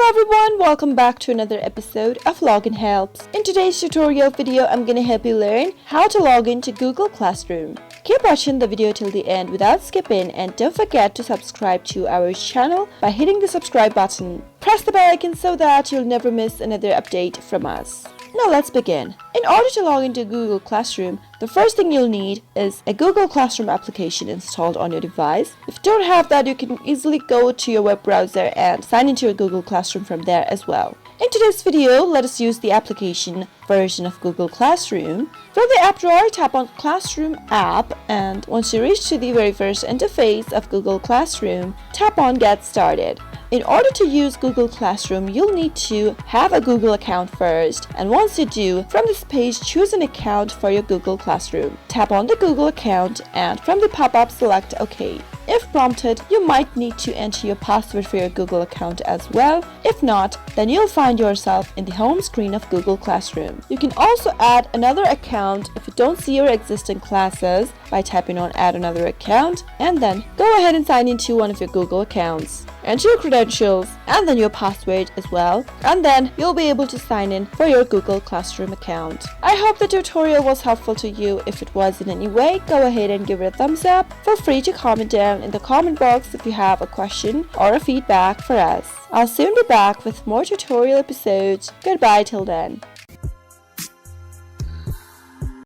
everyone, welcome back to another episode of Login Helps. In today's tutorial video, I'm going to help you learn how to log into Google Classroom. Keep watching the video till the end without skipping, and don't forget to subscribe to our channel by hitting the subscribe button. Press the bell icon so that you'll never miss another update from us. Now let's begin. In order to log into Google Classroom, the first thing you'll need is a Google Classroom application installed on your device. If you don't have that, you can easily go to your web browser and sign into your Google Classroom from there as well. In today's video, let us use the application version of Google Classroom. From the app drawer, tap on Classroom app, and once you reach to the very first interface of Google Classroom, tap on Get Started. In order to use Google Classroom, you'll need to have a Google account first, and once you do, from this page choose an account for your Google Classroom. Tap on the Google account and from the pop-up select OK. If prompted, you might need to enter your password for your Google account as well. If not, then you'll find yourself in the home screen of Google Classroom. You can also add another account if you don't see your existing classes by tapping on Add Another Account, and then go ahead and sign into one of your Google accounts. Enter your credentials and then your password as well, and then you'll be able to sign in for your Google Classroom account. I hope the tutorial was helpful to you. If it was in any way, go ahead and give it a thumbs up. Feel free to comment down in the comment box if you have a question or a feedback for us. I'll soon be back with more tutorial episodes. Goodbye till then.